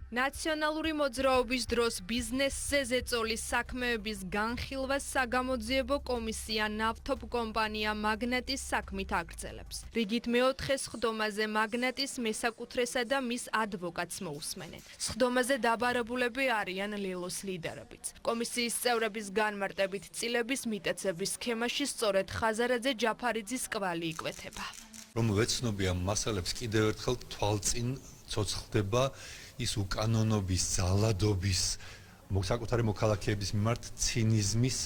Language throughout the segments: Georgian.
ნაციონალური მოძრაობის დროს ბიზნესზე ზეწოლის საქმეების განხილვას საგამოძიებო კომისია ნავთობ კომპანია მაგნატის საქმით აგრძელებს. რიგით მეოთხე სხდომაზე მაგნატის მესაკუთრესა და მის ადვოკატს მოусმენენ. სხდომაზე დაბარებულები არიან ლილოს ლიდერებიც. კომისიის წევრების განმარტებით წილების მიტაცების სქემაში სწორედ ხაზარაძე ჯაფარიძის კვალი იკვეთება. რომ ვეცნობია მასალებს კიდევ ერთხელ თვალწინ ცოცხლდება ის უკანონობის, ძალადობის, საკუთარი მოქალაქეების მიმართ ცინიზმის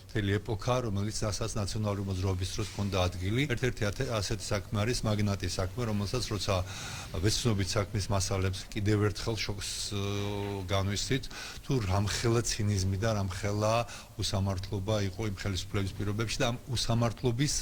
მთელი ეპოქა, რომელიც ასაც ნაციონალური მოძრაობის დროს ჰქონდა ადგილი. ერთ-ერთი ასეთი საქმე არის მაგნატის საქმე, რომელსაც როცა ვეცნობით საქმის მასალებს კიდევ ერთხელ შოკს განვისვით, თუ რამხელა ცინიზმი და რამხელა უსამართლობა იყო იმ ხელისუფლების პირობებში და ამ უსამართლობის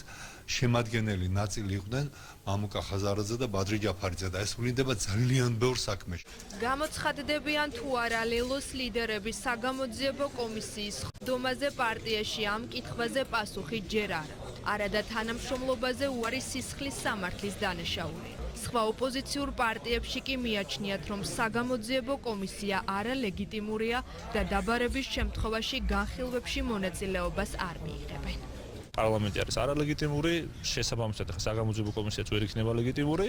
შემადგენელი ნაწილი იყვნენ მამუკა ხაზარაძე და ბადრი ჯაფარიძე და ეს ვლინდება ძალიან ბევრ საქმეში. გამოცხადდებიან თუ არა ლელოს ლიდერების საგამოძიებო კომისიის სხდომაზე პარტიაში ამ კითხვაზე პასუხი ჯერ არა. არა და თანამშრომლობაზე უარი სისხლის სამართლის დანაშაული. სხვა ოპოზიციურ პარტიებში კი მიაჩნიათ, რომ საგამოძიებო კომისია არალეგიტიმურია და დაბარების შემთხვევაში განხილვებში მონაწილეობას არ მიიღებენ. პარლამენტი არის არალეგიტიმური, შესაბამისად საგამოძიებო კომისიაც ვერ იქნება ლეგიტიმური,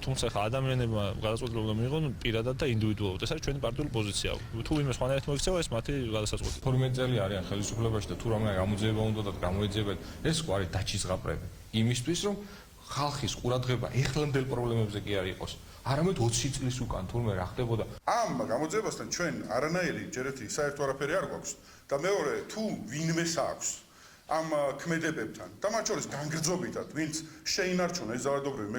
თუმცა ხა ადამიანებმა გადაწყვეტილება მიიღონ პირადად და ინდივიდუალურად. ეს არის ჩვენი პარტიული პოზიცია. თუ ვინმე სხვანაირად მოიქცევა, ეს მათი გადასაწყვეტი. 12 წელი არიან ხელისუფლებაში და თუ რამე გამოძიება უნდა გამოეძებათ, ეს ყარი დაჩიზღაპრები. იმისთვის რომ ხალხის ყურადღება ეხლამდელ პრობლემებზე კი არ იყოს. არამედ 20 წლის უკან თურმე რა ხდებოდა. ამ გამოძიებასთან ჩვენ არანაირი ჯერეთი საერთო არაფერი არ გვაქვს და მეორე თუ ვინმეს აქვს ამ ქმედებებთან და მათ შორის განგრძობითად ვინც შეინარჩუნა ეს ძალადობრივი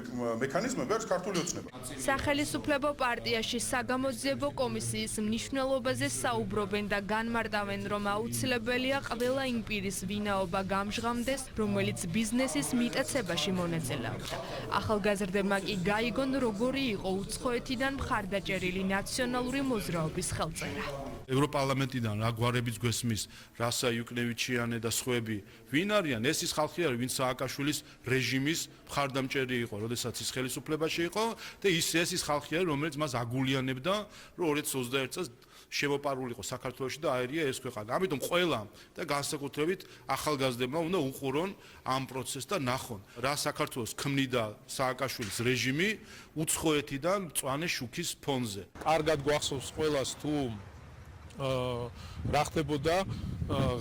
მექანიზმები არის ქართული ოცნება. სახელისუფლებო პარტიაში საგამოძიებო კომისიის მნიშვნელობაზე საუბრობენ და განმარტავენ, რომ აუცილებელია ყველა იმ პირის ვინაობა გამჟღავნდეს, რომელიც ბიზნესის მიტაცებაში მონაწილეობდა. ახალგაზრდებმა კი გაიგონ, როგორი იყო უცხოეთიდან მხარდაჭერილი ნაციონალური მოძრაობის ხელწერა. ევროპარლამენტიდან რა გვარებიც გვესმის, რასა იუკნევიჩიანე და სხვები ვინ არიან? ეს ის ხალხი არის, ვინც სააკაშვილის რეჟიმის მხარდამჭერი იყო, როდესაც ის ხელისუფლებაში იყო და ეს ის ხალხი არის, რომელიც მას აგულიანებდა, რომ 2021 წელს შემოპარული იყო საქართველოში და აერია ეს ქვეყანა. ამიტომ ყველამ და განსაკუთრებით ახალგაზრდებმა უნდა უყურონ ამ პროცესს და ნახონ, რა საქართველოს ქმნიდა სააკაშვილის რეჟიმი უცხოეთიდან მწვანე შუქის ფონზე. კარგად გვახსოვს ყველას თუ რა ხდებოდა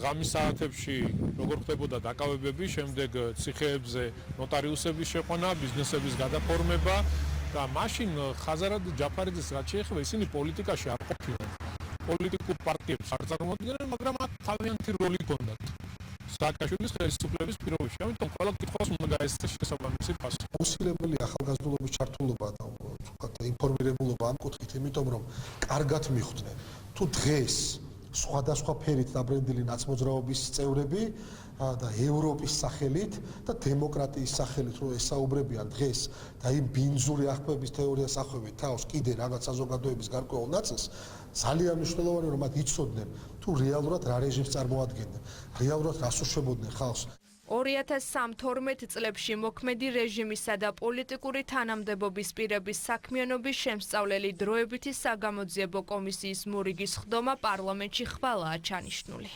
ღამის საათებში, როგორ ხდებოდა დაკავებები, შემდეგ ციხეებზე ნოტარიუსების შეყვანა, ბიზნესების გადაფორმება და მაშინ ხაზარაძე ჯაფარიძეს რაც შეეხება, ისინი პოლიტიკაში არ ყოფილან. პოლიტიკურ პარტიებს არ წარმოადგენენ, მაგრამ მათ თავიანთი როლი ჰქონდათ სააკაშვილის ხელისუფლების პირობებში. ამიტომ ყველა კითხვას უნდა გაეცეს შესაბამისი პასუხი. აუცილებელი ახალგაზრდულობის ჩართულობა და ინფორმირებულობა ამ კუთხით, იმიტომ რომ კარგად მიხვდნენ თუ დღეს სხვადასხვა ფერით დაბრენდილი ნაცმოძრაობის წევრები და ევროპის სახელით და დემოკრატიის სახელით რომ ესაუბრებიან დღეს და იმ ბინძური აღქმების თეორიას ახვევენ თავს კიდე რაღაც საზოგადოების გარკვეულ ნაწილს, ძალიან მნიშვნელოვანია რომ მათ იცოდნენ თუ რეალურად რა რეჟიმს წარმოადგენდნენ, რეალურად რას უშვებოდნენ ხალხს. 2013 წლებში მოქმედი რეჟიმისა და პოლიტიკური თანამდებობის პირების საქმიანობის შემსწავლელი დროებითი საგამოძიებო კომისიის მორიგის სხდომა პარლამენტში ხვალაა ჩანიშნული.